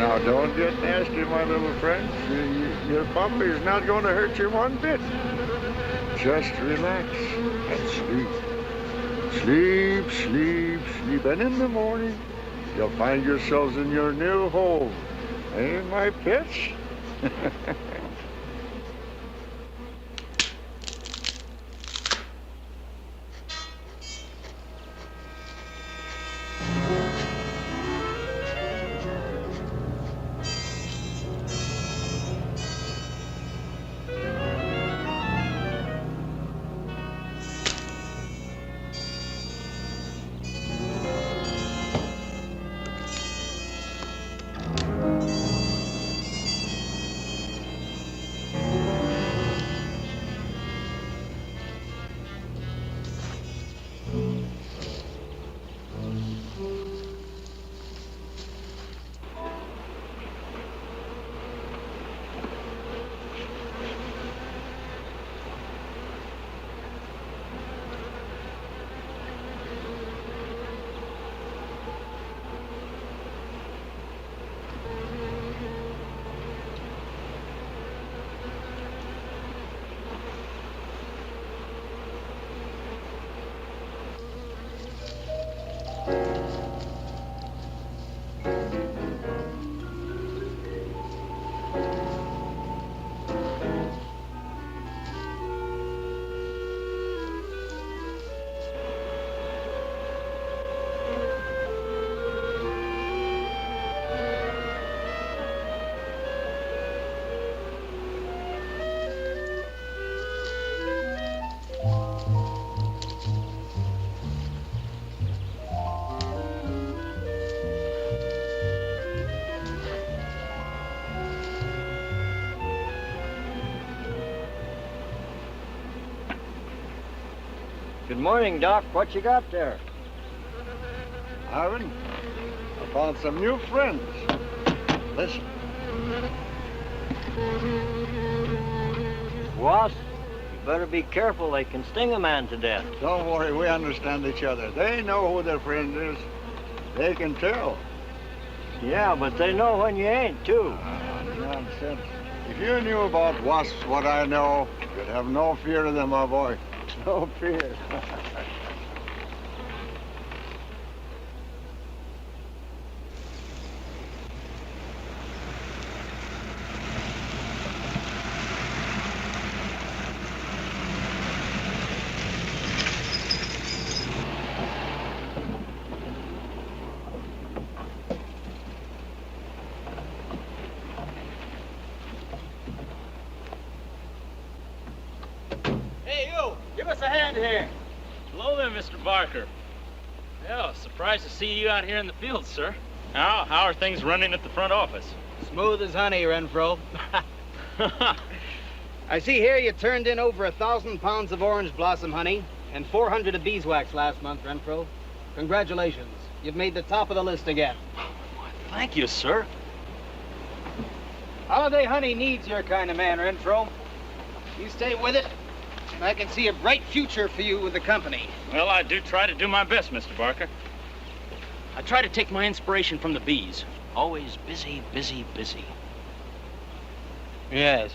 Now, don't get nasty, my little friend. Your puppy's not going to hurt you one bit. Just relax and sleep. Sleep, sleep, sleep. And in the morning, you'll find yourselves in your new home. Eh, my pets? Good morning, Doc. What you got there? Ivan, I found some new friends. Listen. Wasp, you better be careful. They can sting a man to death. Don't worry, we understand each other. They know who their friend is. They can tell. Yeah, but they know when you ain't, too. Nonsense. If you knew about wasps what I know, you'd have no fear of them, my boy. No fear. Hey, you! Give us a hand here. Hello there, Mr. Barker. Yeah, surprised to see you out here in the field, sir. How are things running at the front office? Smooth as honey, Renfro. I see here you turned in over 1,000 pounds of orange blossom honey and 400 of beeswax last month, Renfro. Congratulations. You've made the top of the list again. Thank you, sir. Holiday honey needs your kind of man, Renfro. You stay with it, and I can see a bright future for you with the company. Well, I do try to do my best, Mr. Barker. I try to take my inspiration from the bees. Always busy, busy, busy. Yes.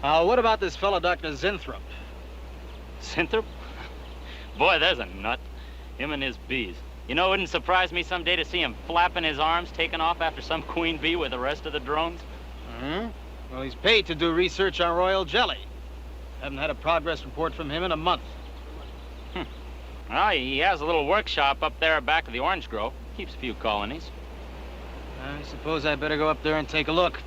What about this fellow, Dr. Zinthrop? Zinthrop? Boy, there's a nut. Him and his bees. You know, it wouldn't surprise me someday to see him flapping his arms, taking off after some queen bee with the rest of the drones. Hmm? Well, he's paid to do research on royal jelly. Haven't had a progress report from him in a month. Well, he has a little workshop up there back of the orange grove. Keeps a few colonies. I suppose I better go up there and take a look.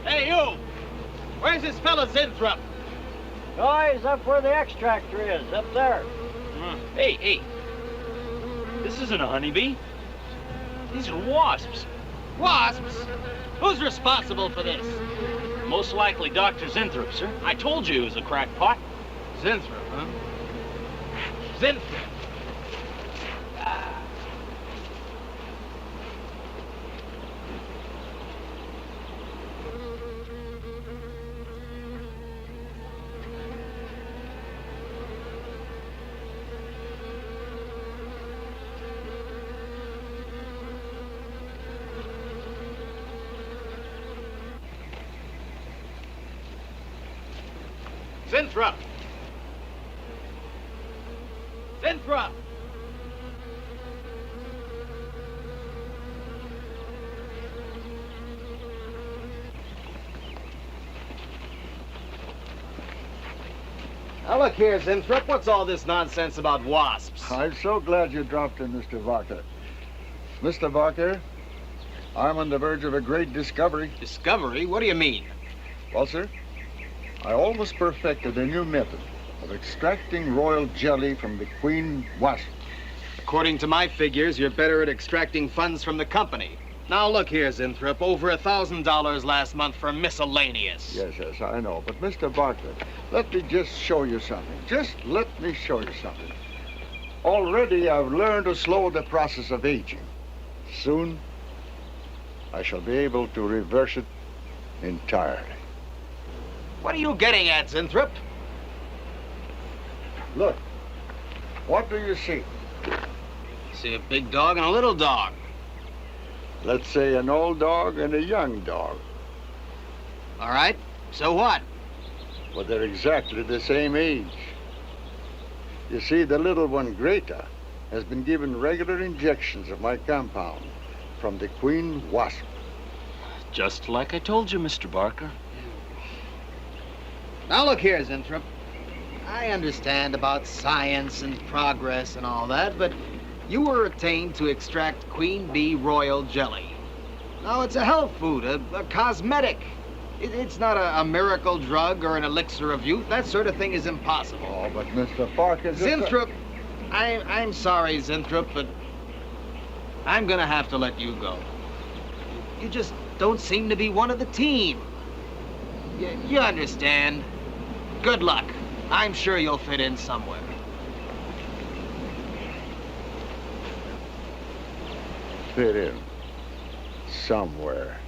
Hey, you! Where's this fella Zinthrop? Oh, he's up where the extractor is, up there. Hey. This isn't a honeybee. These are wasps. Wasps? Who's responsible for this? Most likely Dr. Zinthrop, sir. I told you he was a crackpot. Zinthrop, huh? Zinthrop. Zinthrop! Zinthrop! Now look here, Zinthrop, what's all this nonsense about wasps? I'm so glad you dropped in, Mr. Barker. Mr. Barker, I'm on the verge of a great discovery. Discovery? What do you mean? Well, sir, I almost perfected a new method of extracting royal jelly from the queen wasp. According to my figures, you're better at extracting funds from the company. Now look here, Zinthrop, over $1,000 last month for miscellaneous. Yes, I know. But, Mr. Barker, let me just show you something. Just let me show you something. Already I've learned to slow the process of aging. Soon, I shall be able to reverse it entirely. What are you getting at, Zinthrop? Look, what do you see? See a big dog and a little dog. Let's say an old dog and a young dog. All right, so what? Well, they're exactly the same age. You see, the little one, Greta, has been given regular injections of my compound from the queen wasp. Just like I told you, Mr. Barker. Now look here, Zinthrop. I understand about science and progress and all that, but you were attained to extract queen bee royal jelly. Now, it's a health food, a cosmetic. It's not a miracle drug or an elixir of youth. That sort of thing is impossible. Oh, but Mr. Parker... Zinthrop, I'm sorry, Zinthrop, but I'm gonna have to let you go. You just don't seem to be one of the team. You understand. Good luck. I'm sure you'll fit in somewhere. Fit in somewhere.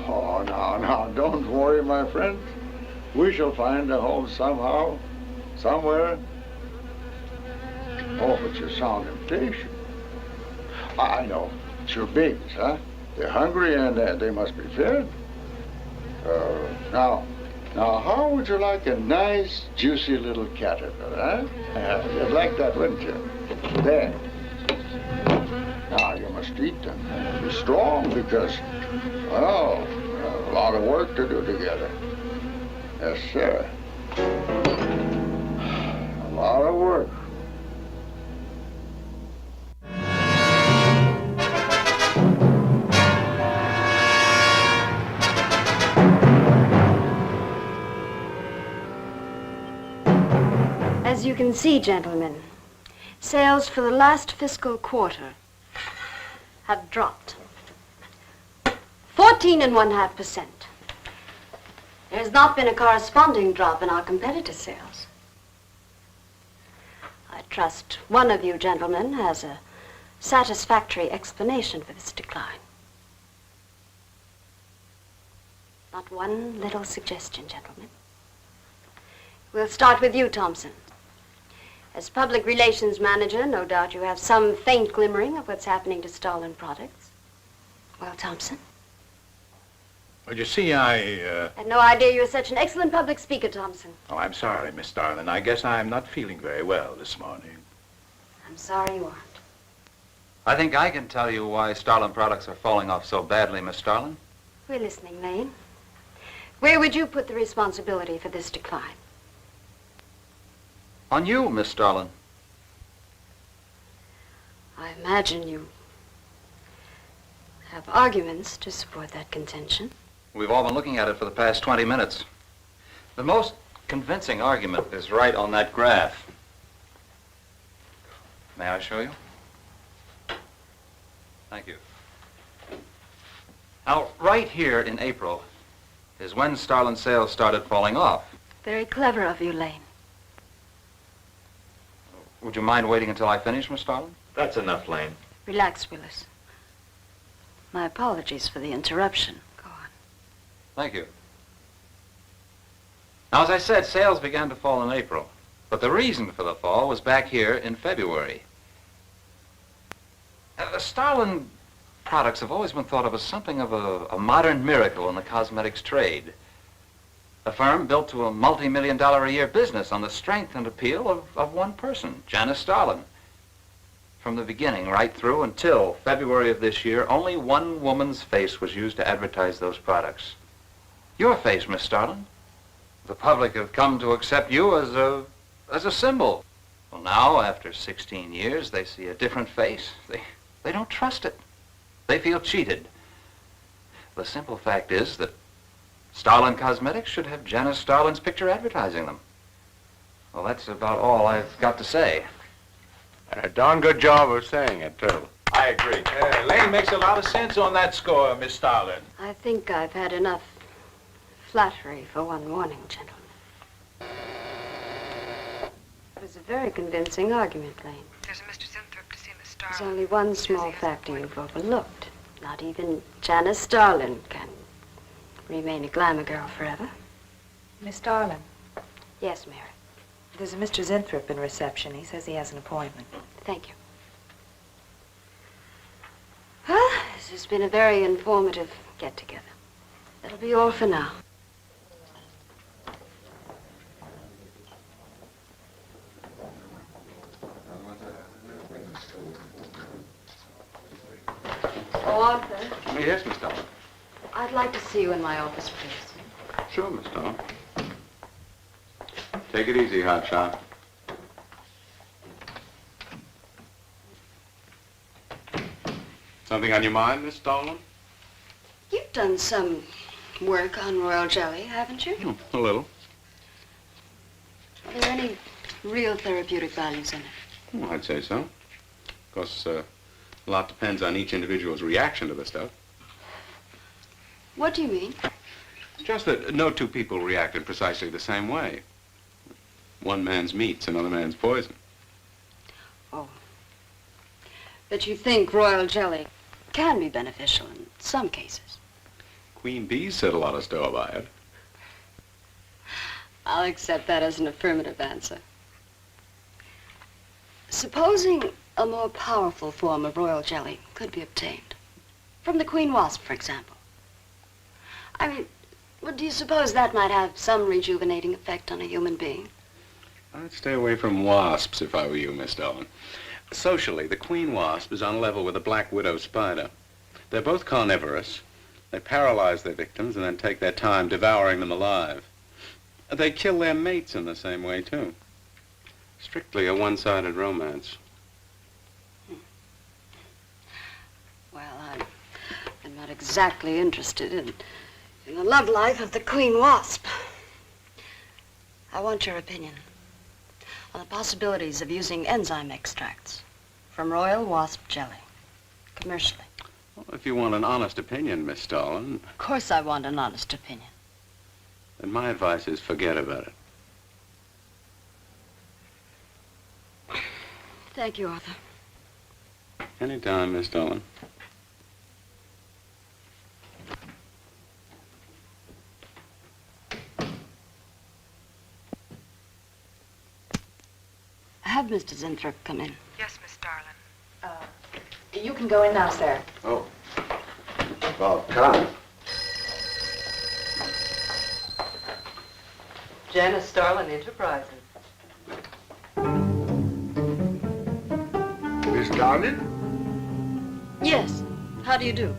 Oh, now, don't worry, my friend. We shall find a home somehow, somewhere. Oh, but you sound impatient. I know. It's your babies, huh? They're hungry and they must be fed. Now, how would you like a nice, juicy little caterpillar, huh? You'd like that, wouldn't you? There. Now, you must eat them. Be strong because, well, a lot of work to do together. Yes, sir. A lot of work. As you can see, gentlemen, sales for the last fiscal quarter have dropped 14.5%. There has not been a corresponding drop in our competitor sales. I trust one of you gentlemen has a satisfactory explanation for this decline. Not one little suggestion, gentlemen. We'll start with you, Thompson. As public relations manager, no doubt you have some faint glimmering of what's happening to Starlin products. Well, Thompson? Well, you see, I had no idea you were such an excellent public speaker, Thompson. Oh, I'm sorry, Miss Starlin. I guess I'm not feeling very well this morning. I'm sorry you aren't. I think I can tell you why Starlin products are falling off so badly, Miss Starlin. We're listening, Lane. Where would you put the responsibility for this decline? On you, Miss Starlin. I imagine you have arguments to support that contention. We've all been looking at it for the past 20 minutes. The most convincing argument is right on that graph. May I show you? Thank you. Now, right here in April is when Starlin sales started falling off. Very clever of you, Lane. Would you mind waiting until I finish, Miss Starlin? That's enough, Lane. Relax, Willis. My apologies for the interruption. Go on. Thank you. Now, as I said, sales began to fall in April, but the reason for the fall was back here in February. The Starlin products have always been thought of as something of a modern miracle in the cosmetics trade. A firm built to a multi-million-dollar-a-year business on the strength and appeal of one person, Janice Starlin. From the beginning right through until February of this year, only one woman's face was used to advertise those products. Your face, Miss Starlin. The public have come to accept you as a symbol. Well, now, after 16 years, they see a different face. They don't trust it. They feel cheated. The simple fact is that Starlin Cosmetics should have Janice Starlin's picture advertising them. Well, that's about all I've got to say. And a darn good job of saying it, too. I agree. Lane makes a lot of sense on that score, Miss Starlin. I think I've had enough flattery for one morning, gentlemen. It was a very convincing argument, Lane. There's a Mr. Zinthrop to see Miss There's Starlin. only one small factor you've overlooked. Not even Janice Starlin can remain a glamour girl forever. Miss Starlin, Yes, Mary. there's a Mr. Zinthrop in reception. He says he has an appointment. Thank you. Well, this has been a very informative get-together. That'll be all for now. Oh, Arthur, Yes, Miss Starlin. I'd like to see you in my office, please. Sure, Miss Starlin. Take it easy, hotshot. Something on your mind, Miss Starlin? You've done some work on royal jelly, haven't you? A little. Are there any real therapeutic values in it? Well, I'd say so. Of course, a lot depends on each individual's reaction to the stuff. What do you mean? Just that no two people react in precisely the same way. One man's meat's another man's poison. Oh. But you think royal jelly can be beneficial in some cases? Queen bees set a lot of store by it. I'll accept that as an affirmative answer. Supposing a more powerful form of royal jelly could be obtained. From the queen wasp, for example. I mean, do you suppose that might have some rejuvenating effect on a human being? I'd stay away from wasps if I were you, Miss Starlin. Socially, the queen wasp is on a level with the black widow spider. They're both carnivorous. They paralyze their victims and then take their time devouring them alive. They kill their mates in the same way, too. Strictly a one-sided romance. Well, I'm not exactly interested in the love life of the queen wasp. I want your opinion on the possibilities of using enzyme extracts from royal wasp jelly, commercially. Well, if you want an honest opinion, Miss Starlin, Of course I want an honest opinion. then my advice is forget about it. Thank you, Arthur. Anytime, Miss Starlin. Have Mr. Zinthrop come in. Yes, Miss Starlin. You can go in now, sir. Oh. About time. Janice Starlin, Enterprises. Miss Starlin? Yes. How do you do?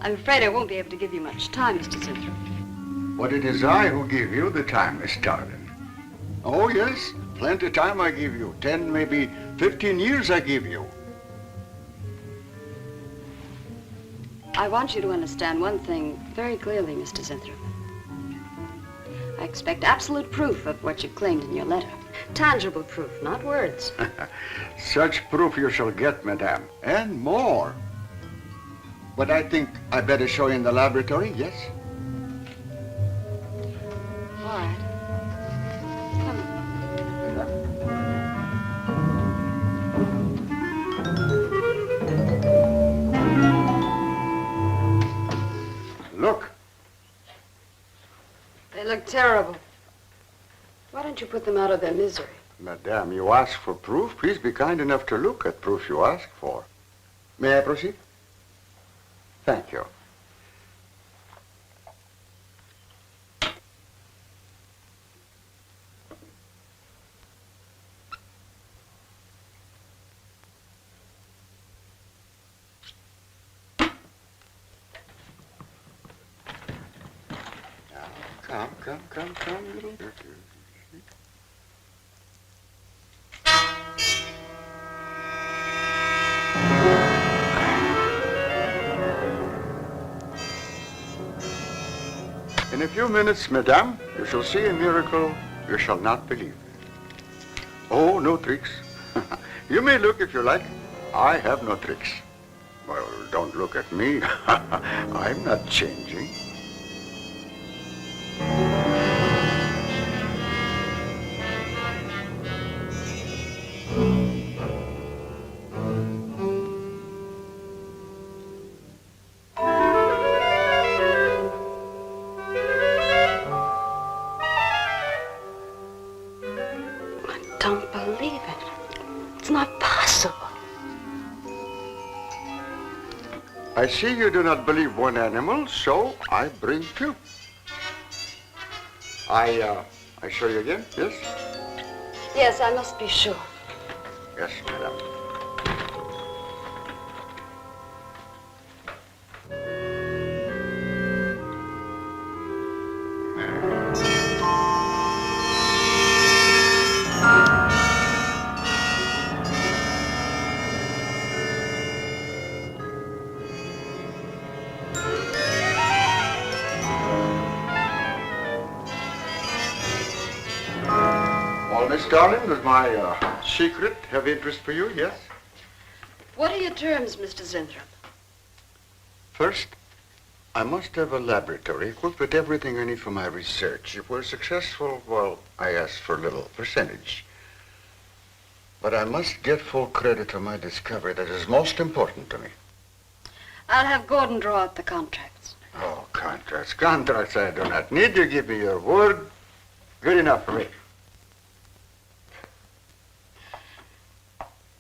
I'm afraid I won't be able to give you much time, Mr. Zinthrop. But it is I who give you the time, Miss Starlin. Oh, yes. Plenty of time I give you. 10, maybe 15 years I give you. I want you to understand one thing very clearly, Mr. Zinthrop. I expect absolute proof of what you claimed in your letter. Tangible proof, not words. Such proof you shall get, madame, and more. But I think I better show you in the laboratory, yes? All right. Come. Look. They look terrible. Why don't you put them out of their misery? Madame, you ask for proof. Please be kind enough to look at proof you ask for. May I proceed? Thank you. Now, come, little dirty. In a few minutes, madame, you shall see a miracle you shall not believe. Oh, no tricks. You may look if you like. I have no tricks. Well, don't look at me. I'm not changing. Don't believe it. It's not possible. I see you do not believe one animal, so I bring two. I show you again, yes? Yes, I must be sure. Yes, madame. Miss Starlin, does my secret have interest for you, yes? What are your terms, Mr. Zinthrop? First, I must have a laboratory equipped with everything I need for my research. If we're successful, well, I ask for a little percentage. But I must get full credit for my discovery. That is most important to me. I'll have Gordon draw up the contracts. Oh, contracts. Contracts I do not need. You give me your word. Good enough for me.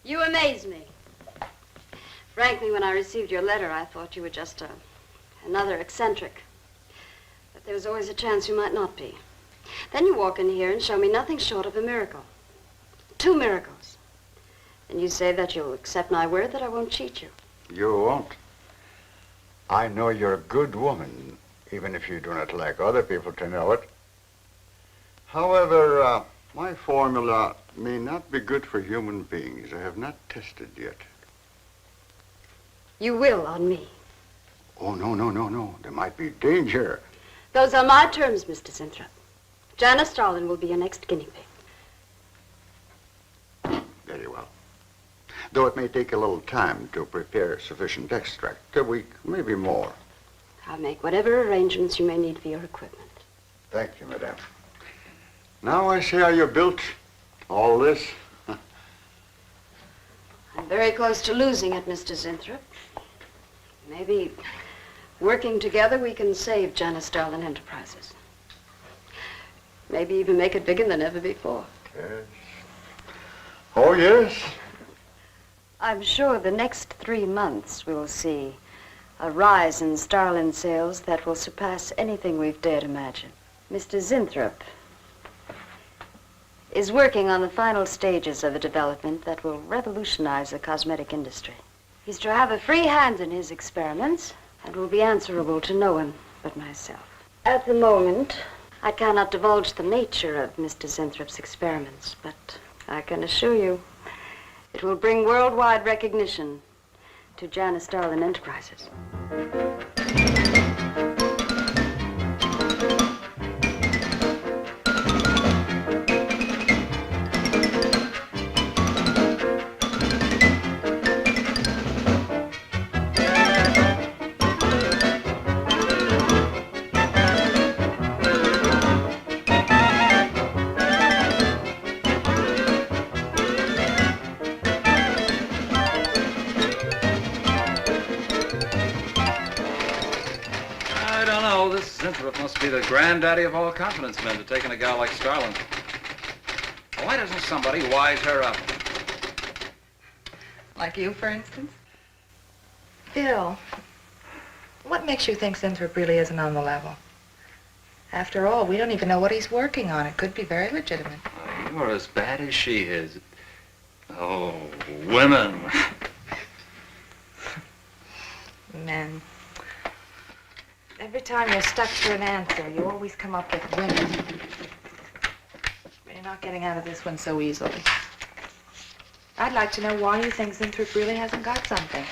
You amaze me. Frankly, when I received your letter, I thought you were just another eccentric. But there was always a chance you might not be. Then you walk in here and show me nothing short of a miracle. 2 miracles. And you say that you'll accept my word that I won't cheat you. You won't. I know you're a good woman, even if you do not like other people to know it. However, my formula may not be good for human beings. I have not tested yet. You will on me. Oh, no. There might be danger. Those are my terms, Mr. Zinthrop. Janice Starlin will be your next guinea pig. Very well. Though it may take a little time to prepare sufficient extract. A week, maybe more. I'll make whatever arrangements you may need for your equipment. Thank you, madame. Now I see how you built all this. I'm very close to losing it, Mr. Zinthrop. Maybe working together we can save Janice Starlin Enterprises. Maybe even make it bigger than ever before. Yes. Oh, yes. I'm sure the next 3 months we will see a rise in Starlin sales that will surpass anything we've dared imagine. Mr. Zinthrop is working on the final stages of a development that will revolutionize the cosmetic industry. He's to have a free hand in his experiments and will be answerable to no one but myself. At the moment, I cannot divulge the nature of Mr. Zinthrop's experiments, but I can assure you it will bring worldwide recognition to Janice Starlin Enterprises. Zinthrop must be the granddaddy of all confidence men to take in a gal like Starlin. Why doesn't somebody wise her up? Like you, for instance? Bill, what makes you think Zinthrop really isn't on the level? After all, we don't even know what he's working on. It could be very legitimate. You're as bad as she is. Oh, women. Men. Every time you're stuck for an answer, you always come up with women. You're not getting out of this one so easily. I'd like to know why you think Zinthrop really hasn't got something.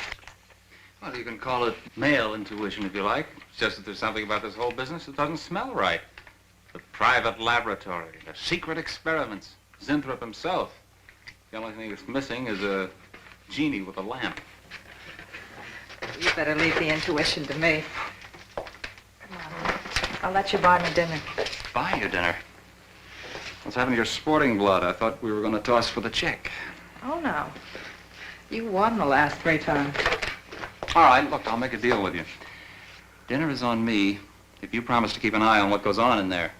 Well, you can call it male intuition if you like. It's just that there's something about this whole business that doesn't smell right. The private laboratory, the secret experiments, Zinthrop himself. The only thing that's missing is a genie with a lamp. You better leave the intuition to me. Come on. I'll let you buy me dinner. Buy you dinner? What's happened to your sporting blood? I thought we were going to toss for the check. Oh, no. You won the last 3 times. All right, look, I'll make a deal with you. Dinner is on me if you promise to keep an eye on what goes on in there.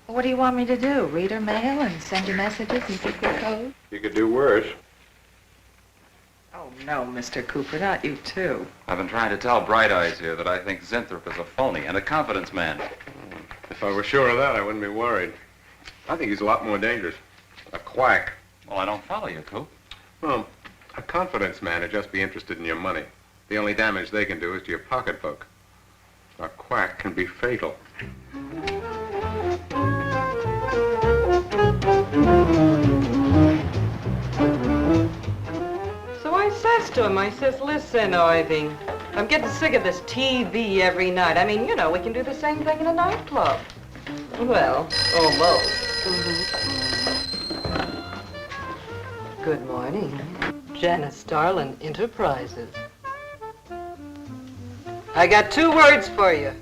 What do you want me to do? Read her mail and send you messages in secret code? You could do worse. Oh, no, Mr. Cooper, not you, too. I've been trying to tell Bright Eyes here that I think Zinthrop is a phony and a confidence man. If I were sure of that, I wouldn't be worried. I think he's a lot more dangerous. A quack. Well, I don't follow you, Coop. Well, a confidence man would just be interested in your money. The only damage they can do is to your pocketbook. A quack can be fatal. So I says to him, I says, listen, Irving, I'm getting sick of this TV every night. I mean, you know, we can do the same thing in a nightclub. Well, almost. Good morning. Janice Starlin Enterprises. I got 2 words for you.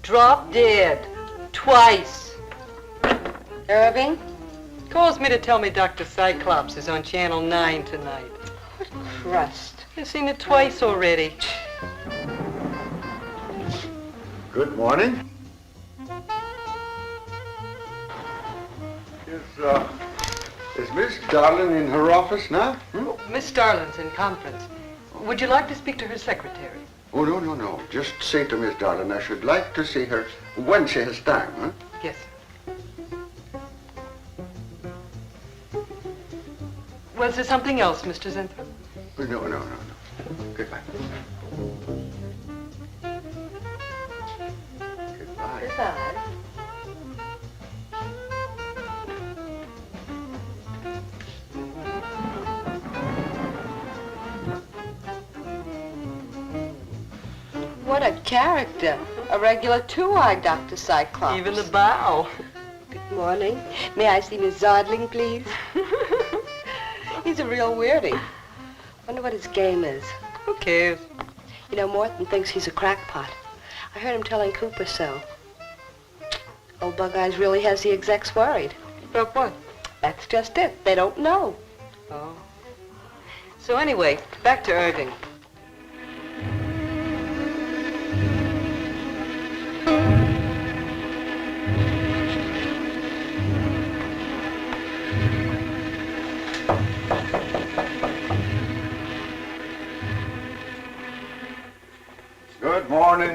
Drop dead. Twice. Irving? Calls me to tell me Dr. Cyclops is on Channel 9 tonight. What crust? You've seen it twice already. Good morning. Is Miss Starlin in her office now? Miss Starlin's in conference. Would you like to speak to her secretary? Oh, no. Just say to Miss Starlin I should like to see her when she has time, huh? Yes. Was there something else, Mr. Zinthrop? No. Goodbye. Goodbye. Goodbye. What a character. A regular 2-eyed Dr. Cyclops. Even the bow. Good morning. May I see Miss Zodling, please? He's a real weirdie. Wonder what his game is. Who cares? You know, Morton thinks he's a crackpot. I heard him telling Cooper so. Old Bug Eyes really has the execs worried. About what? That's just it. They don't know. Oh. So anyway, back to Irving.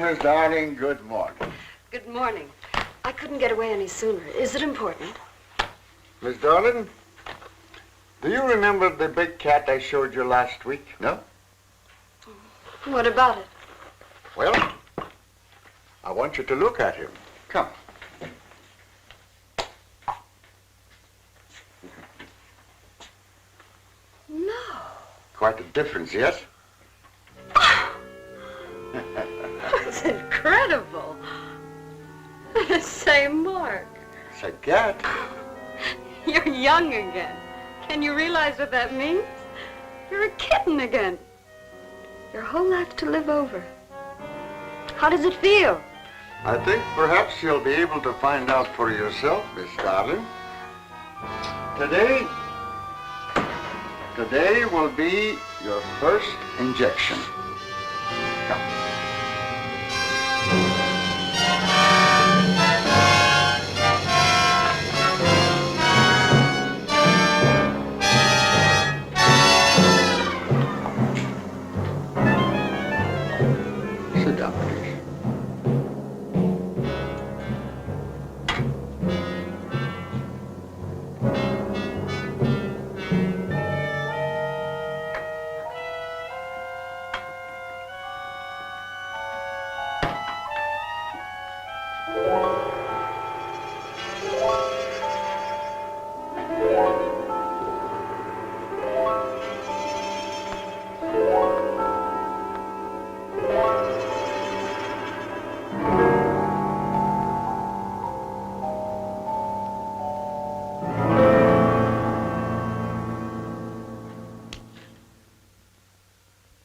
Miss Darling. Good morning. Good morning. I couldn't get away any sooner. Is it important? Miss Darling, do you remember the big cat I showed you last week? No? What about it? Well, I want you to look at him. Come. No. Quite a difference, yes? That's incredible. The same mark. It's a cat. You're young again. Can you realize what that means? You're a kitten again. Your whole life to live over. How does it feel? I think perhaps you'll be able to find out for yourself, Miss Starlin. Today will be your first injection. Come. Sit down, please.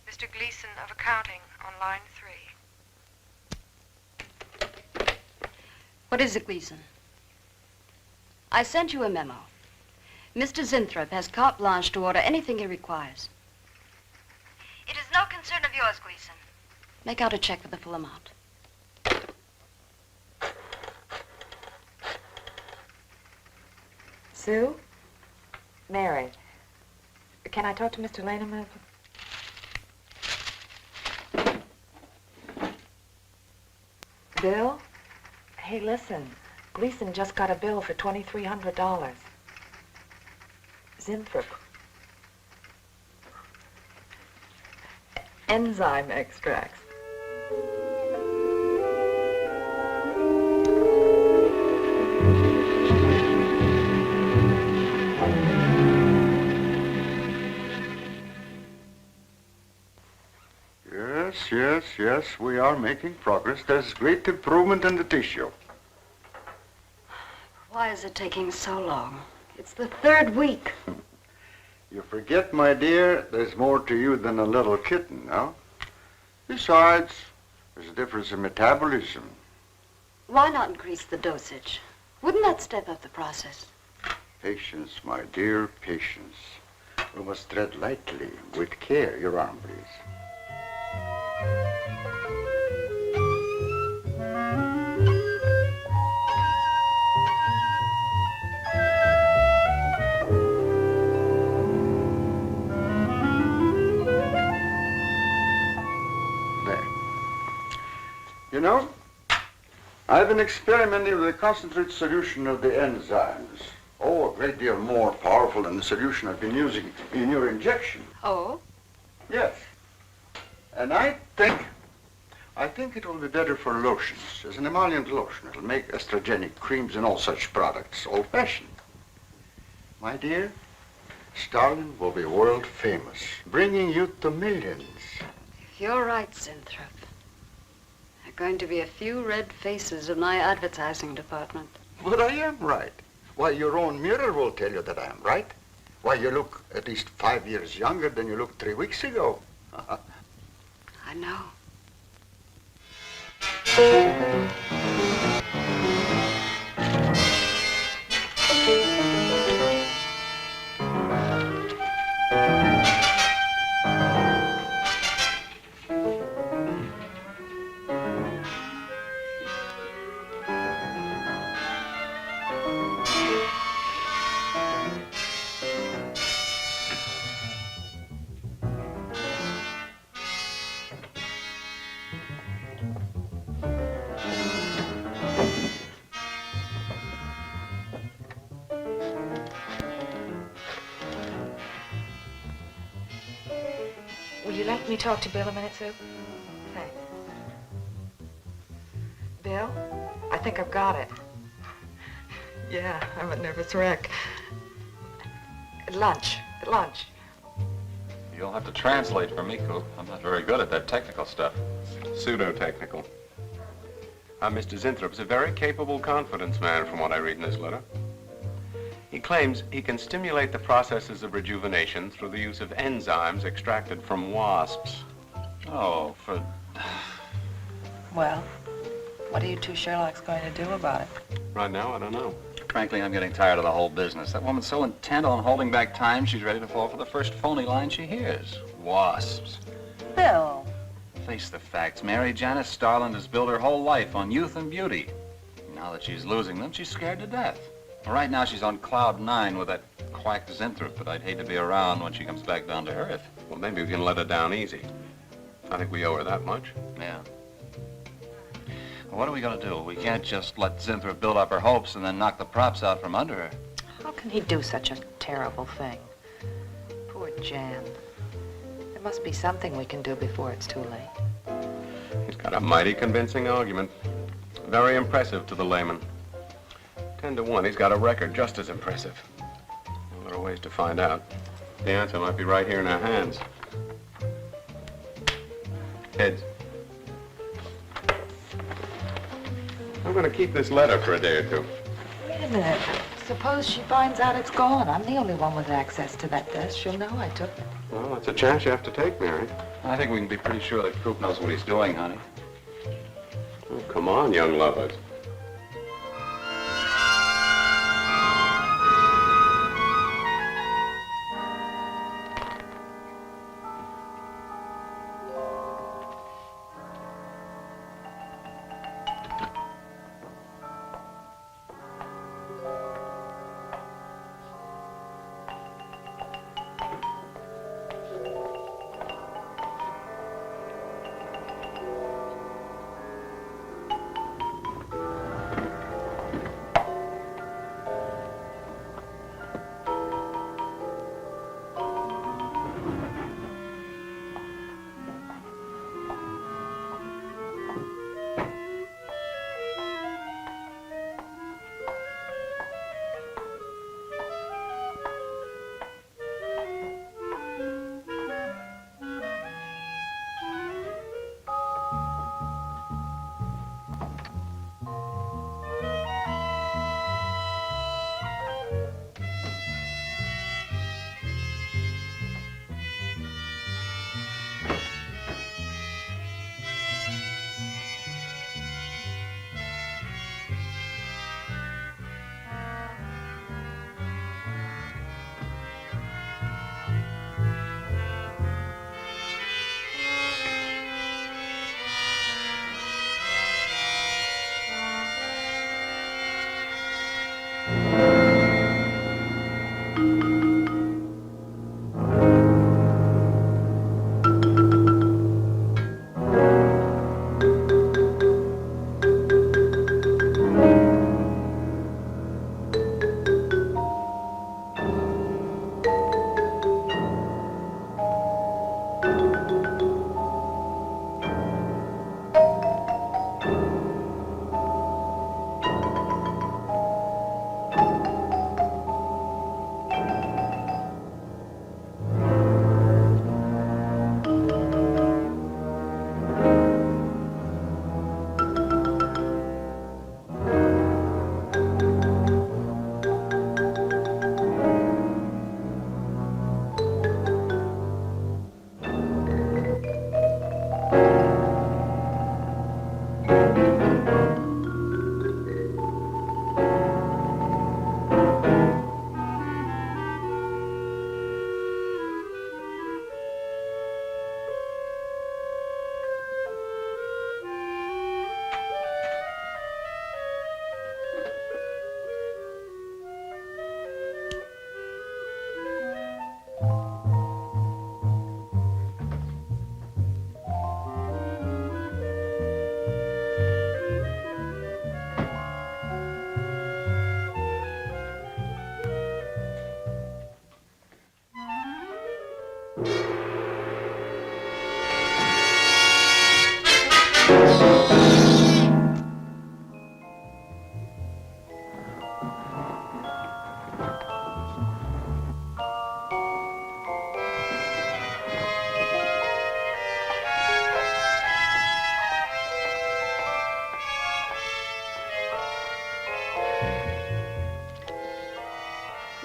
Mr. Gleason of accounting on line 3. What is it, Gleason? I sent you a memo. Mr. Zinthrop has carte blanche to order anything he requires. It is no concern of yours, Gleason. Make out a check for the full amount. Sue? Mary. Can I talk to Mr. Lane a minute? Bill? Hey, listen. Gleason just got a bill for $2,300. Zinthrop. Enzyme extracts. Yes, we are making progress. There's great improvement in the tissue. Why is it taking so long? It's the 3rd week. You forget, my dear, there's more to you than a little kitten, no? Besides, there's a difference in metabolism. Why not increase the dosage? Wouldn't that step up the process? Patience, my dear, patience. We must tread lightly, with care. Your arm, please. You know, I've been experimenting with a concentrated solution of the enzymes. Oh, a great deal more powerful than the solution I've been using in your injection. Oh? Yes. And I think it will be better for lotions, as an emollient lotion. It'll make estrogenic creams and all such products old-fashioned. My dear, Starlin will be world famous, bringing youth to millions. If you're right, Zinthrop, there are going to be a few red faces in my advertising department. But I am right. Why, your own mirror will tell you that I am right. Why, you look at least 5 years younger than you looked 3 weeks ago. I know. talk to Bill a minute, Sue? Thanks. Bill, I think I've got it. Yeah, I'm a nervous wreck. At lunch. You'll have to translate for me, Coop. I'm not very good at that technical stuff. Pseudo-technical. Mr. Zinthrop is a very capable confidence man from what I read in his letter. He claims he can stimulate the processes of rejuvenation through the use of enzymes extracted from wasps. Oh, for... Well, what are you two Sherlocks going to do about it? Right now, I don't know. Frankly, I'm getting tired of the whole business. That woman's so intent on holding back time, she's ready to fall for the first phony line she hears. Wasps. Bill. Face the facts, Mary. Janice Starlin has built her whole life on youth and beauty. Now that she's losing them, she's scared to death. Right now, she's on cloud 9 with that quack Zinthrop, but I'd hate to be around when she comes back down to earth. Well, maybe we can let her down easy. I think we owe her that much. Yeah. Well, what are we going to do? We can't just let Zinthrop build up her hopes and then knock the props out from under her. How can he do such a terrible thing? Poor Jan. There must be something we can do before it's too late. He's got a mighty convincing argument. Very impressive to the layman. 10 to 1, he's got a record just as impressive. Well, there are ways to find out. The answer might be right here in our hands. Heads. I'm going to keep this letter for a day or two. Wait a minute. Suppose she finds out it's gone. I'm the only one with access to that desk. She'll know I took it. Well, that's a chance you have to take, Mary. I think we can be pretty sure that Coop knows what he's doing, honey. Oh, come on, young lovers.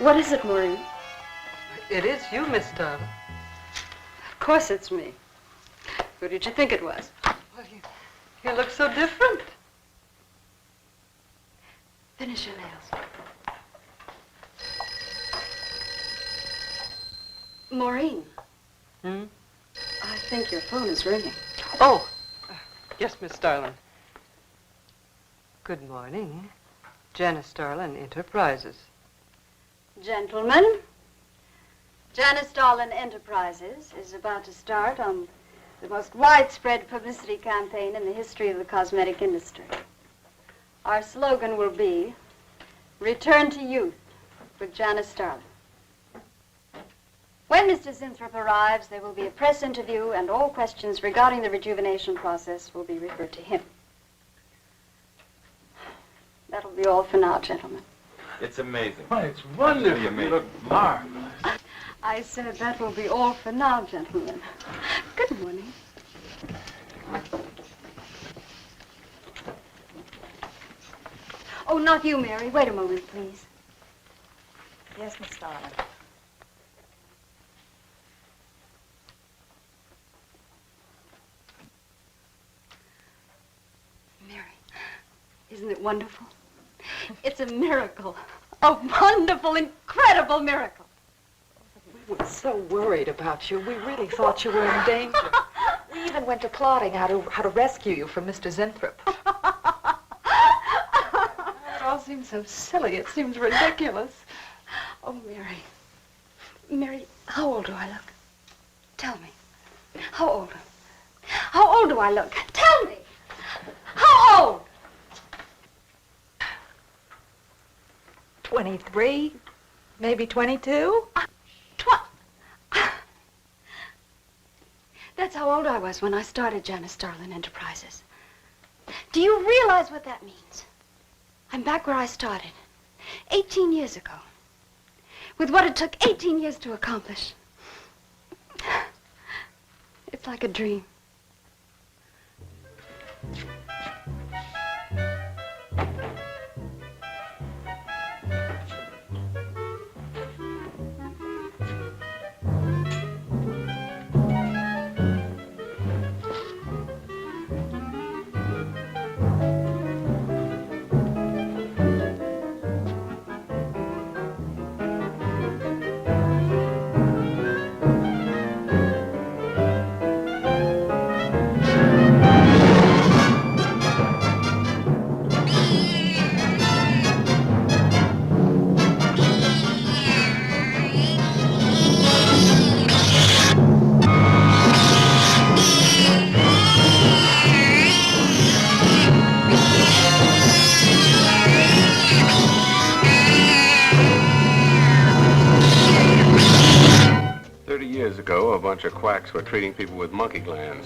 What is it, Maureen? It is you, Miss Starlin. Of course it's me. Who did you think it was? Well, you look so different. Finish your nails. Maureen. I think your phone is ringing. Oh, yes, Miss Starlin. Good morning. Janice Starlin, Enterprises. Gentlemen, Janice Starlin Enterprises is about to start on the most widespread publicity campaign in the history of the cosmetic industry. Our slogan will be, Return to Youth with Janice Starlin. When Mr. Zinthrop arrives, there will be a press interview, and all questions regarding the rejuvenation process will be referred to him. That'll be all for now, gentlemen. It's amazing. Oh, it's wonderful. You look marvelous. I said that will be all for now, gentlemen. Good morning. Oh, not you, Mary. Wait a moment, please. Yes, Miss Starlin. Mary, isn't it wonderful? It's a miracle. A wonderful, incredible miracle. We were so worried about you. We really thought you were in danger. We even went to plotting how to rescue you from Mr. Zinthrop. It all seems so silly. It seems ridiculous. Oh, Mary. Mary, how old do I look? Tell me. How old? How old do I look? Tell me. How old? 23, maybe 22. That's how old I was when I started Janice Starlin Enterprises. Do you realize what that means? I'm back where I started, 18 years ago, with what it took 18 years to accomplish. It's like a dream. Years ago, a bunch of quacks were treating people with monkey glands.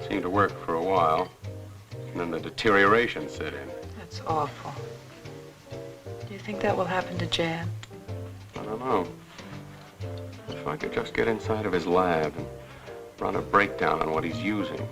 Seemed to work for a while, and then the deterioration set in. That's awful. Do you think that will happen to Jan? I don't know. If I could just get inside of his lab and run a breakdown on what he's using.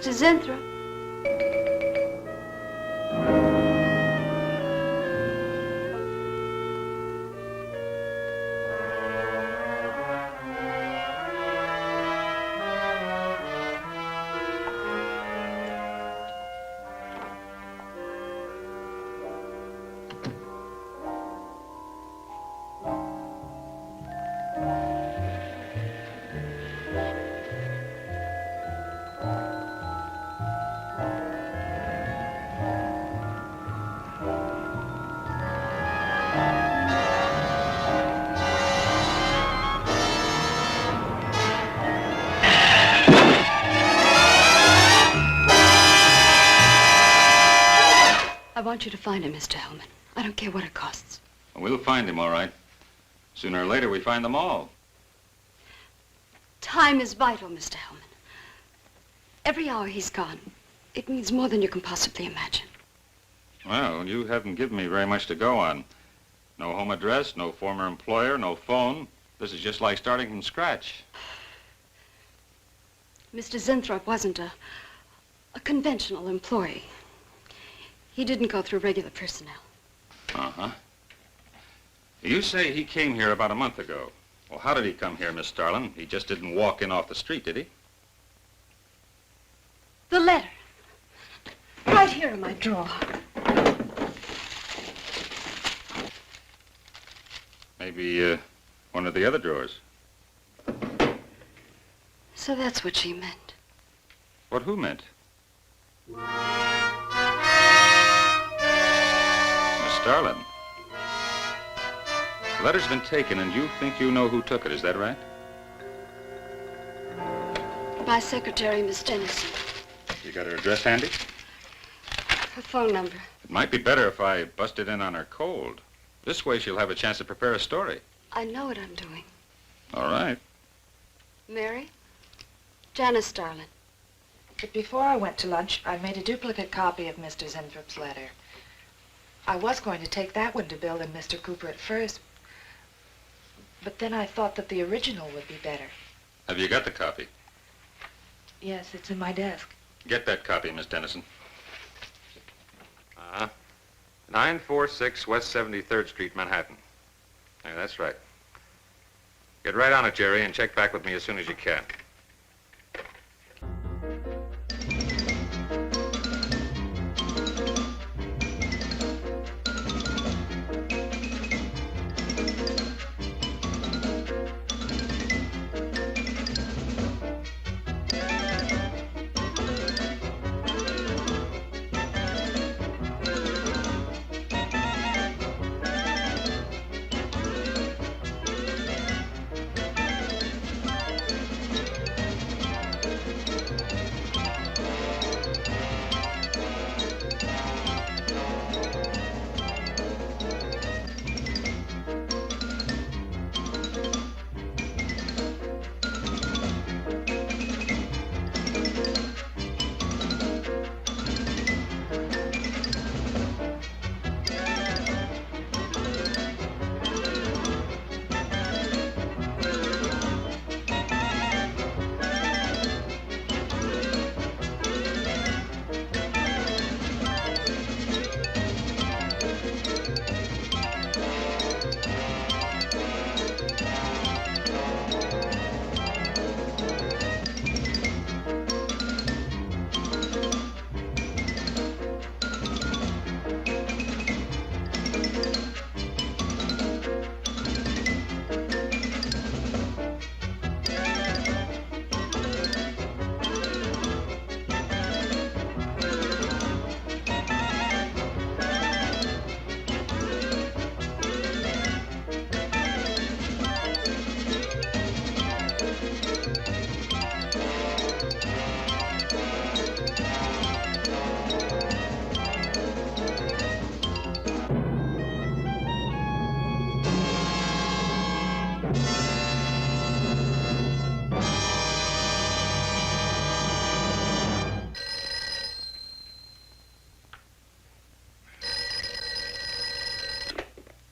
Mr. Zinthrop. I want you to find him, Mr. Hellman. I don't care what it costs. We'll find him, all right. Sooner or later, we find them all. Time is vital, Mr. Hellman. Every hour he's gone, it means more than you can possibly imagine. Well, you haven't given me very much to go on. No home address, no former employer, no phone. This is just like starting from scratch. Mr. Zinthrop wasn't a conventional employee. He didn't go through regular personnel. Uh-huh. You say he came here about a month ago. Well, how did he come here, Miss Starlin? He just didn't walk in off the street, did he? The letter. Right here in my drawer. Maybe, one of the other drawers. So that's what she meant. What who meant? Miss Starlin. The letter's been taken, and you think you know who took it, is that right? My secretary, Miss Dennison. You got her address handy? Her phone number. It might be better if I busted in on her cold. This way she'll have a chance to prepare a story. I know what I'm doing. All right. Mary? Janice Starlin. But before I went to lunch, I made a duplicate copy of Mr. Zinthrop's letter. I was going to take that one to Bill and Mr. Cooper at first, but then I thought that the original would be better. Have you got the copy? Yes, it's in my desk. Get that copy, Miss Dennison. 946 West 73rd Street, Manhattan. Yeah, that's right. Get right on it, Jerry, and check back with me as soon as you can.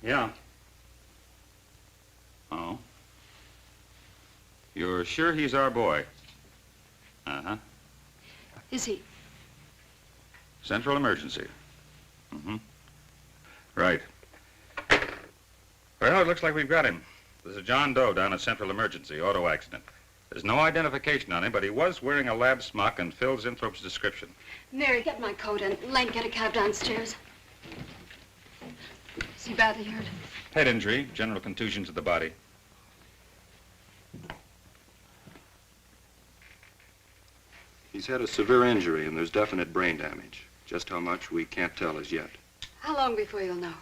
Yeah. Oh. You're sure he's our boy? Uh-huh. Is he? Central emergency. Mm-hmm. Right. Well, it looks like we've got him. There's a John Doe down at Central Emergency, auto accident. There's no identification on him, but he was wearing a lab smock and filled Zinthrop's description. Mary, get my coat and Lane, get a cab downstairs. Is he badly hurt? Head injury, general contusion to the body. He's had a severe injury and there's definite brain damage. Just how much, we can't tell as yet. How long before you'll know?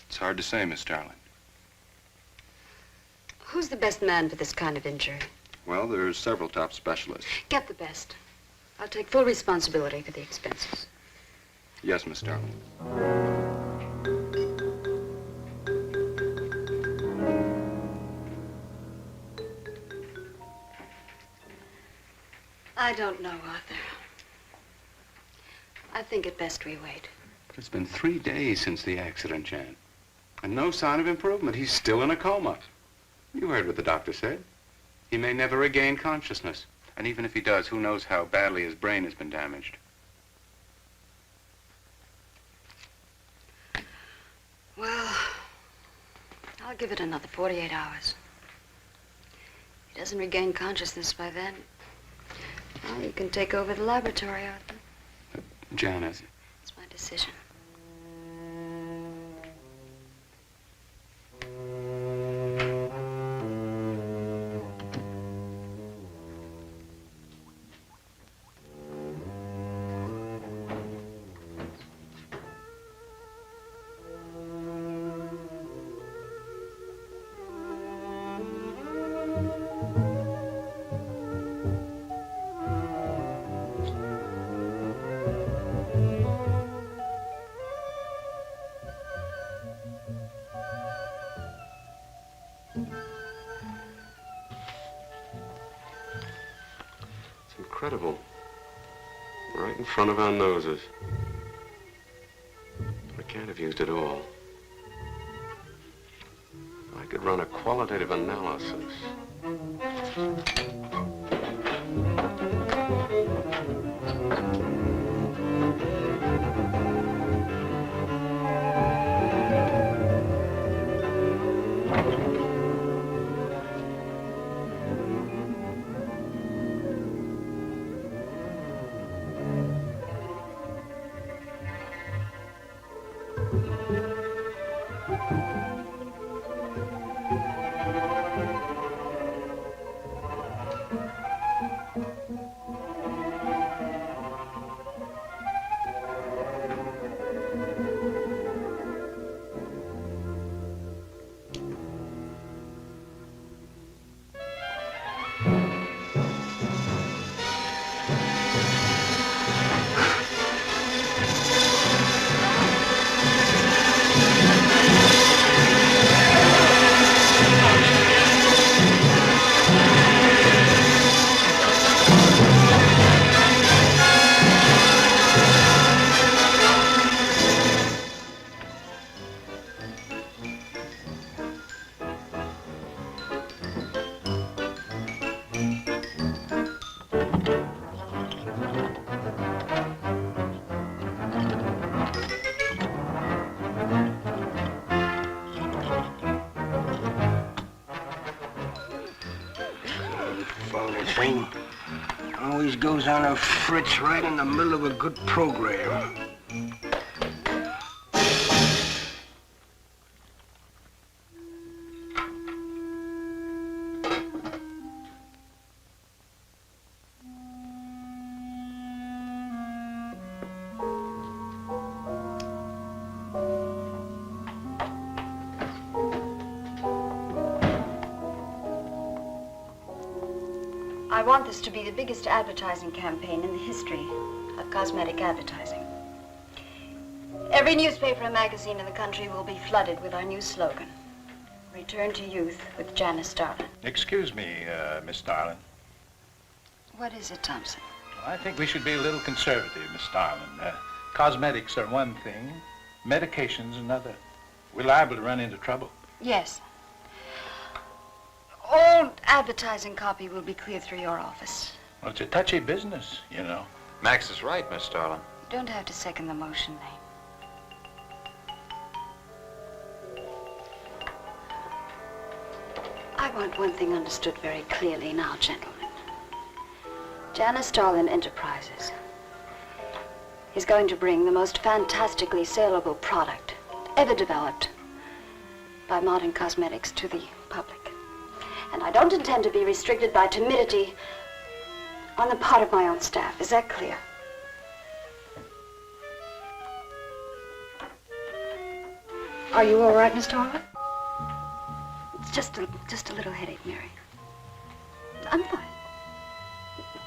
It's hard to say, Miss Starlin. Who's the best man for this kind of injury? Well, there's several top specialists. Get the best. I'll take full responsibility for the expenses. Yes, Miss Starlin. I don't know, Arthur. I think it best we wait. But it's been 3 days since the accident, Jan. And no sign of improvement. He's still in a coma. You heard what the doctor said. He may never regain consciousness. And even if he does, who knows how badly his brain has been damaged. Well, I'll give it another 48 hours. If he doesn't regain consciousness by then, well, you can take over the laboratory, Arthur. Janice. It's my decision. Incredible. Right in front of our noses. I can't have used it all. I could run a qualitative analysis. Thing always goes on a fritz right in the middle of a good program. I want this to be the biggest advertising campaign in the history of cosmetic advertising. Every newspaper and magazine in the country will be flooded with our new slogan, Return to Youth with Janice Starlin. Excuse me, Miss Starlin. What is it, Thompson? I think we should be a little conservative, Miss Starlin. Cosmetics are one thing, medications another. We're liable to run into trouble. Yes. All advertising copy will be cleared through your office. Well, it's a touchy business, you know. Max is right, Miss Starlin. You don't have to second the motion, Nate. I want one thing understood very clearly now, gentlemen. Janice Starlin Enterprises is going to bring the most fantastically saleable product ever developed by modern cosmetics to the public. And I don't intend to be restricted by timidity on the part of my own staff. Is that clear? Are you all right, Miss Starlin? It's just a little headache, Mary. I'm fine.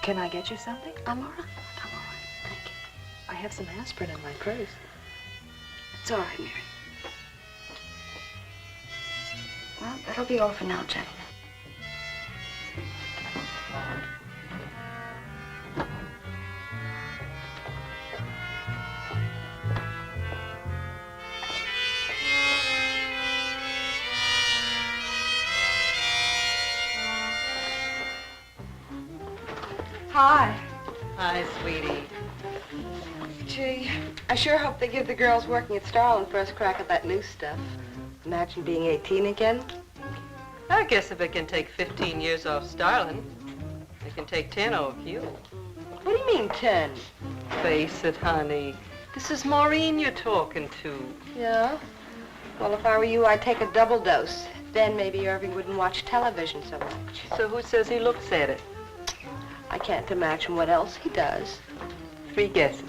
Can I get you something? I'm all right. I'm all right. Thank you. I have some aspirin in my purse. It's all right, Mary. Well, that'll be all for now, gentlemen. Hi. Hi, sweetie. Gee, I sure hope they give the girls working at Starlin first crack at that new stuff. Imagine being 18 again. I guess if it can take 15 years off Starlin, it can take 10 off you. What do you mean, 10? Face it, honey. This is Maureen you're talking to. Yeah? Well, if I were you, I'd take a double dose. Then maybe Irving wouldn't watch television so much. So who says he looks at it? I can't imagine what else he does. 3 guesses.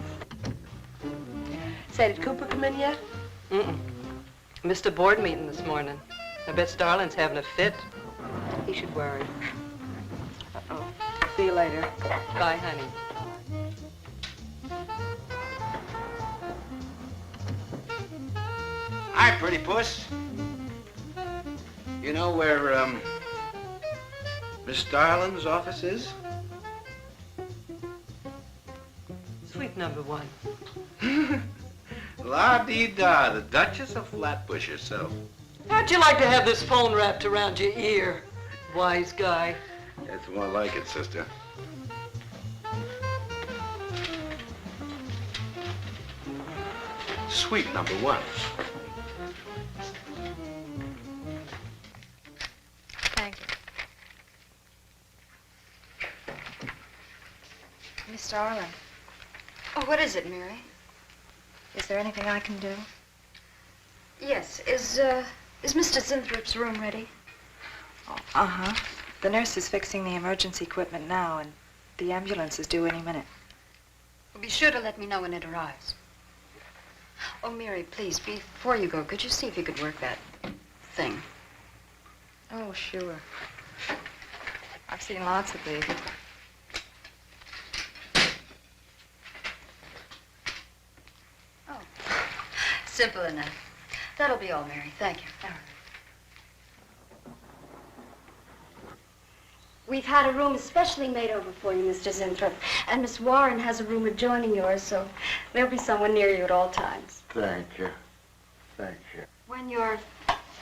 Say, did Cooper come in yet? Mm-mm. Missed a board meeting this morning. I bet Starlin's having a fit. He should worry. Uh-oh. See you later. Bye, honey. Hi, pretty puss. You know where, Miss Starlin's office is? Suite number 1. La-dee-da, the Duchess of Flatbush herself. How'd you like to have this phone wrapped around your ear, wise guy? That's more like it, sister. Suite number 1. Thank you. Miss Starlin, Oh, what is it, Mary? is there anything I can do? Yes. Is Mr. Zinthrop's room ready? Uh-huh. The nurse is fixing the emergency equipment now, and the ambulance is due any minute. Well, be sure to let me know when it arrives. Oh, Mary, please, before you go, could you see if you could work that thing? Oh, sure. I've seen lots of these. Oh, simple enough. That'll be all, Mary. Thank you. We've had a room especially made over for you, Mr. Zinthrop. And Miss Warren has a room adjoining yours, so there'll be someone near you at all times. Thank you. Thank you. When you're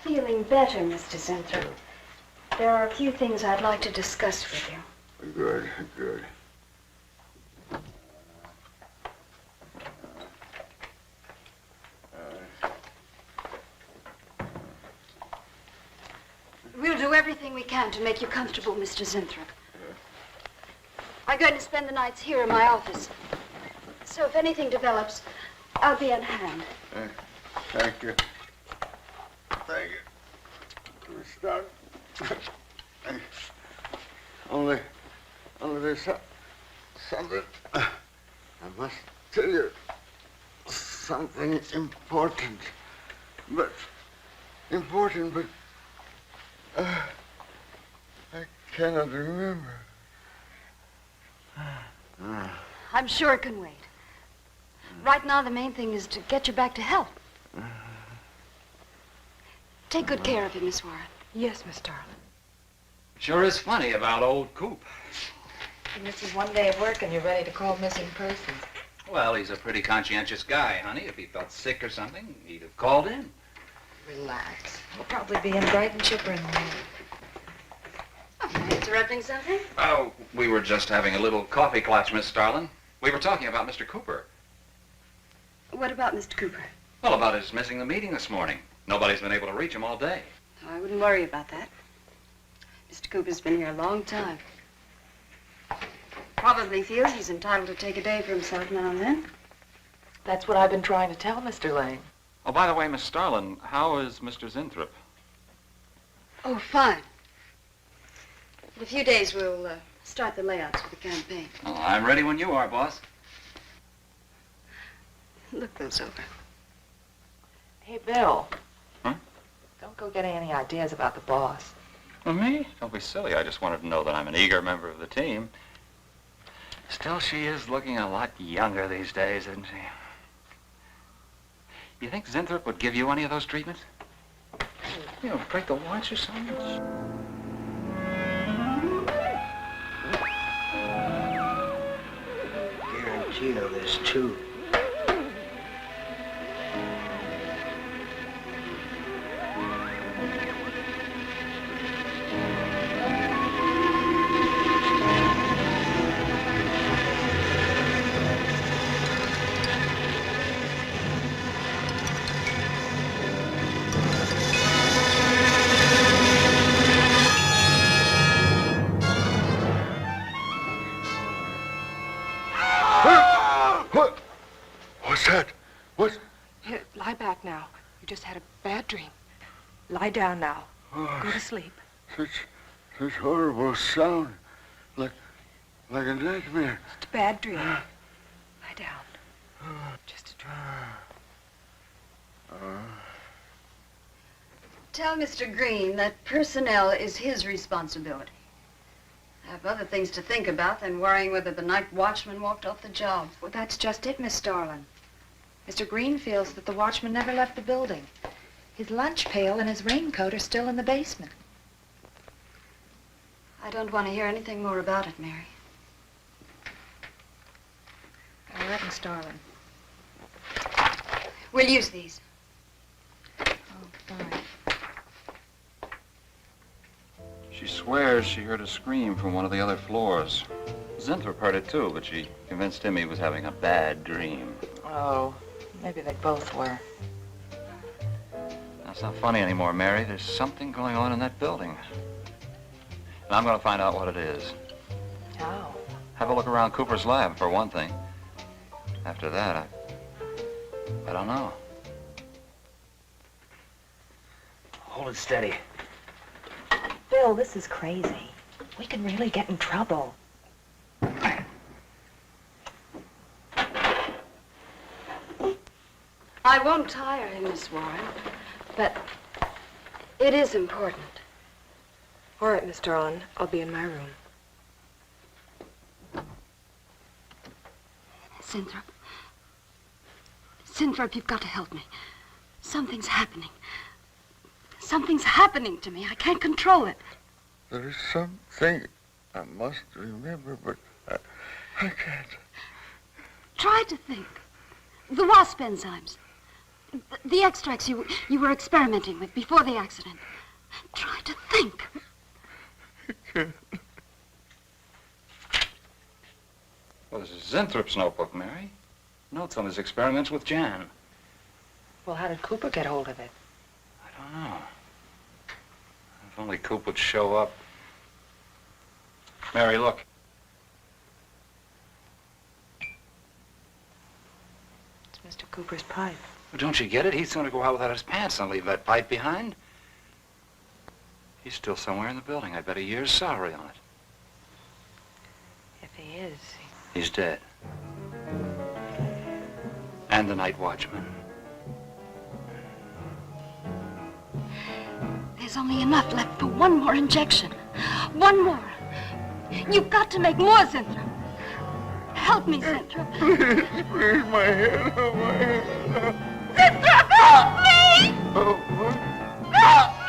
feeling better, Mr. Zinthrop, there are a few things I'd like to discuss with you. Good, good. We'll do everything we can to make you comfortable, Mr. Zinthrop. I'm going to spend the nights here in my office. So if anything develops, I'll be on hand. Thank you. Thank you. We start. Only there's something. I must tell you something important. But I cannot remember. I'm sure it can wait. Right now, the main thing is to get you back to health. Take good care of him, Miss Warren. Yes, Miss Starlin. Sure is funny about old Coop. He misses one day of work and you're ready to call missing persons. Well, he's a pretty conscientious guy, honey. If he felt sick or something, he'd have called in. Relax. He'll probably be in bright and chipper in the morning. Am I interrupting something? Oh, we were just having a little coffee clutch, Miss Starlin. We were talking about Mr. Cooper. What about Mr. Cooper? Well, about his missing the meeting this morning. Nobody's been able to reach him all day. I wouldn't worry about that. Mr. Cooper's been here a long time. Probably feels he's entitled to take a day for himself now and then. That's what I've been trying to tell Mr. Lane. Oh, by the way, Miss Starlin, how is Mr. Zinthrop? Oh, fine. In a few days, we'll start the layouts for the campaign. Oh, I'm ready when you are, boss. Look those over. Hey, Bill. Huh? Don't go getting any ideas about the boss. Well, me? Don't be silly. I just wanted to know that I'm an eager member of the team. Still, she is looking a lot younger these days, isn't she? You think Zinthrop would give you any of those treatments? You know, break the watch or something? Guarantee of this, too. What's that? What? Here, lie back now. You just had a bad dream. Lie down now. Oh, Go to sleep. Such horrible sound. Like a nightmare. Just a bad dream. Lie down. Just a dream. Tell Mr. Green that personnel is his responsibility. I have other things to think about than worrying whether the night watchman walked off the job. Well, that's just it, Miss Starlin. Mr. Green feels that the watchman never left the building. His lunch pail and his raincoat are still in the basement. I don't want to hear anything more about it, Mary. All right, Miss Starlin. We'll use these. Oh, fine. She swears she heard a scream from one of the other floors. Zinthrop heard it too, but she convinced him he was having a bad dream. Oh, maybe they both were. That's not funny anymore, Mary. There's something going on in that building. And I'm going to find out what it is. How? Have a look around Cooper's lab, for one thing. After that, I don't know. Hold it steady. Bill, this is crazy. We can really get in trouble. I won't tire him, Miss Warren, but it is important. All right, Mr. On. I'll be in my room. Zinthrop. Zinthrop, you've got to help me. Something's happening. Something's happening to me. I can't control it. There is something I must remember, but I can't. Try to think. The wasp enzymes. The extracts you were experimenting with before the accident. Try to think. Well, this is Zinthrop's notebook, Mary. Notes on his experiments with Jan. Well, how did Cooper get hold of it? I don't know. If only Coop would show up. Mary, look. It's Mr. Cooper's pipe. Well, don't you get it? He's going to go out without his pants and leave that pipe behind. He's still somewhere in the building. I bet a year's salary on it. If he is, He's dead. And the night watchman. There's only enough left for one more injection. One more. You've got to make more, Zinthrop. Help me, Zinthrop. Please, my head, oh, my head. Zinthrop, help me! Oh, what? Help me!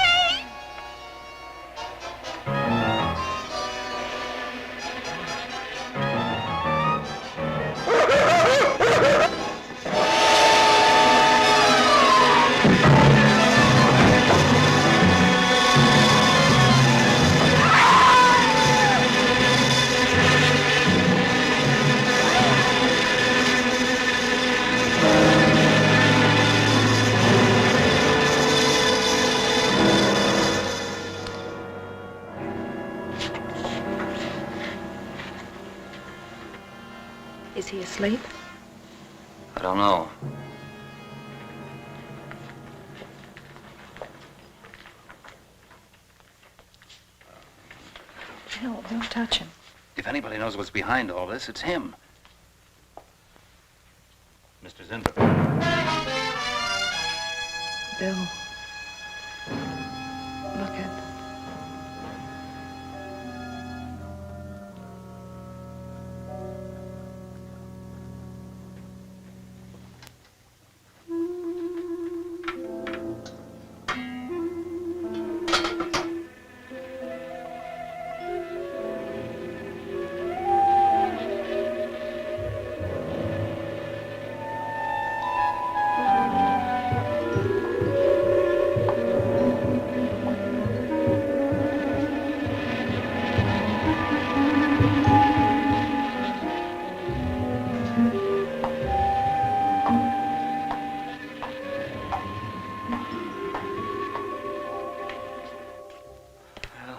Is he asleep? I don't know. Bill, don't touch him. If anybody knows what's behind all this, it's him. Mr. Zinthrop. Bill. Look at...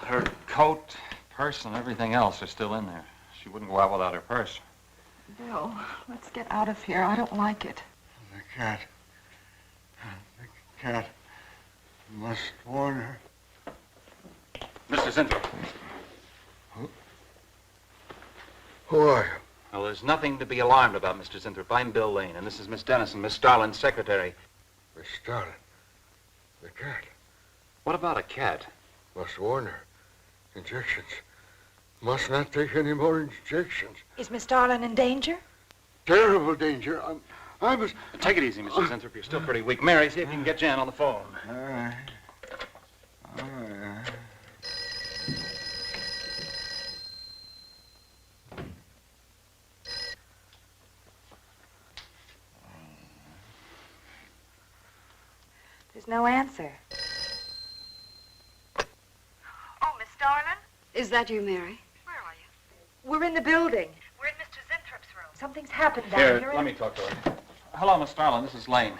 Her coat, purse, and everything else are still in there. She wouldn't go out without her purse. Bill, let's get out of here. I don't like it. The cat. The cat. You must warn her. Mr. Zinthrop. Who are you? Well, there's nothing to be alarmed about, Mr. Zinthrop. I'm Bill Lane, and this is Miss Dennison, Miss Starlin's secretary. Miss Starlin. The cat. What about a cat? Must warn her. Injections. Must not take any more injections. Is Miss Starlin in danger? Terrible danger. I must... Take it easy, Mr. Zinthrop. You're still pretty weak. Mary, see if you can get Jan on the phone. All right. All right. There's no answer. Oh, Miss Starlin? Is that you, Mary? Where are you? We're in the building. We're in Mr.Zinthrop's room. Something's happened down here. Here, let me talk to her. Hello, Miss Starlin. This is Lane.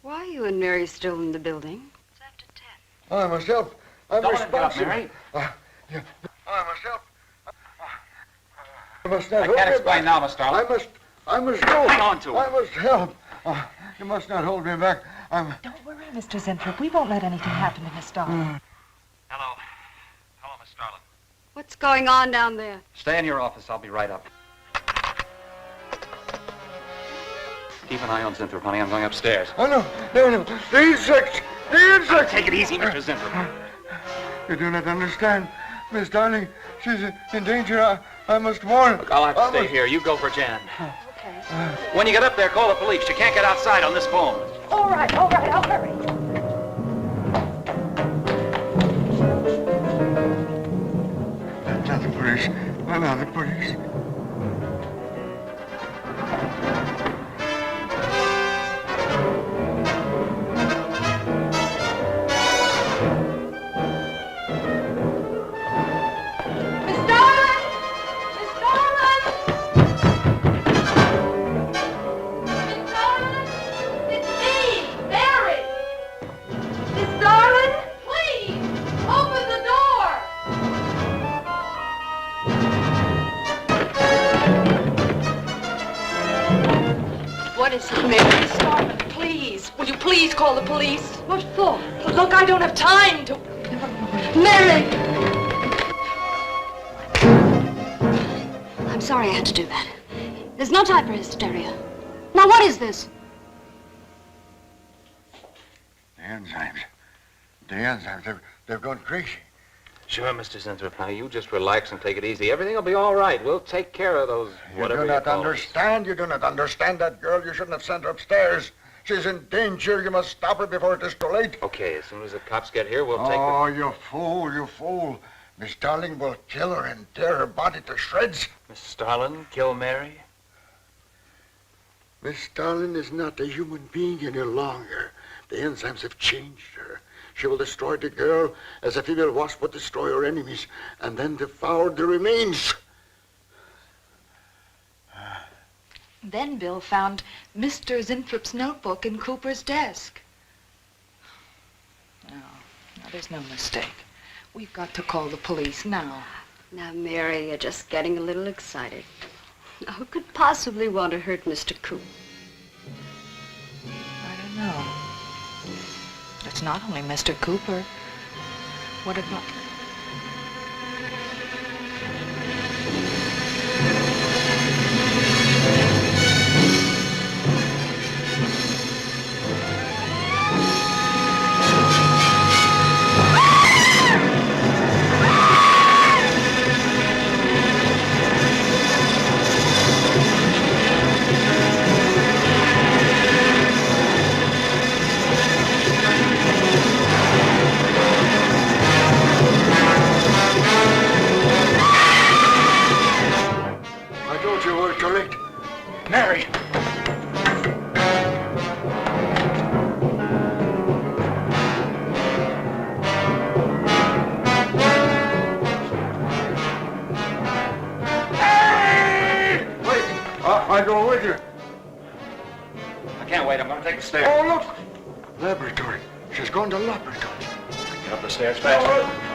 Why are you and Mary still in the building? It's after 10. Oh, I must help. I'm Don't let it get up, responsible. Mary. Yeah. I must help. I must not I hold can't me explain back. now, Miss Starlin. I must go. Hang on to her. I must help. You must not hold me back. Don't worry, Mr. Zinthrop. We won't let anything happen to Miss Starlin. Hello. Hello, Miss Starlin. What's going on down there? Stay in your office. I'll be right up. Keep an eye on Zinthrop, honey. I'm going upstairs. Oh, no. The insects. The insects. Take it easy, Mr. Zinthrop. You do not understand. Miss Darling, she's in danger. I must warn. Look, I'll have to stay here. You go for Jan. Okay. When you get up there, call the police. You can't get outside on this phone. All right, I'll hurry. Not the police. Not the police. Mary Starlin, please. Will you please call the police? What for? Look, I don't have time to... Mary! I'm sorry I had to do that. There's no time for hysteria. Now, what is this? The enzymes. The enzymes. They've gone crazy. Sure, Mr. Zinthrop. Now, you just relax and take it easy. Everything will be all right. We'll take care of those, whatever You do not call them. understand. You do not understand that girl. You shouldn't have sent her upstairs. She's in danger. You must stop her before it is too late. Okay, as soon as the cops get here, we'll take Oh, you fool, you fool. Miss Darling will kill her and tear her body to shreds. Miss Starlin, kill Mary? Miss Darling is not a human being any longer. The enzymes have changed her. She will destroy the girl as a female wasp would destroy her enemies, and then devour the remains. Then Bill found Mr. Zinthrop's notebook in Cooper's desk. No, there's no mistake. We've got to call the police now. Now, Mary, you're just getting a little excited. Now, who could possibly want to hurt Mr. Coop? I don't know. It's not only Mr. Cooper. What about... I told you we're correct. Mary! I go with you. I can't wait. I'm going to take the stairs. Oh, look! Laboratory. She's going to laboratory. Get up the stairs fast.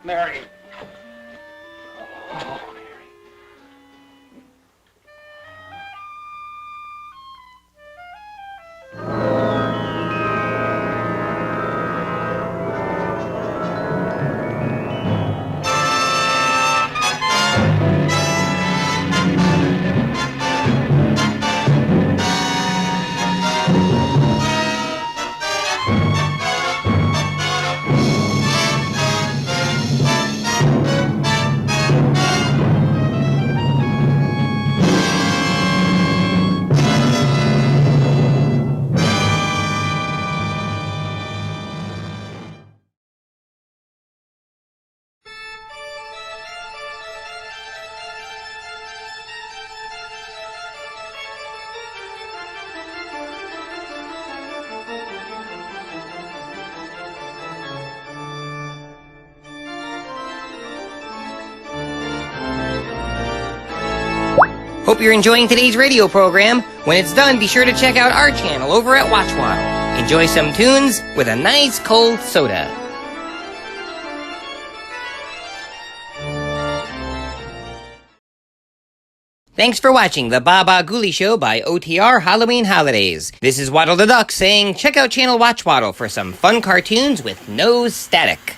Mary! Hope you're enjoying today's radio program. When it's done, be sure to check out our channel over at WatchWaddle. Enjoy some tunes with a nice cold soda. Thanks for watching the Baba Ghoulie Show by OTR Halloween Holidays. This is Waddle the Duck saying check out channel WatchWaddle for some fun cartoons with no static.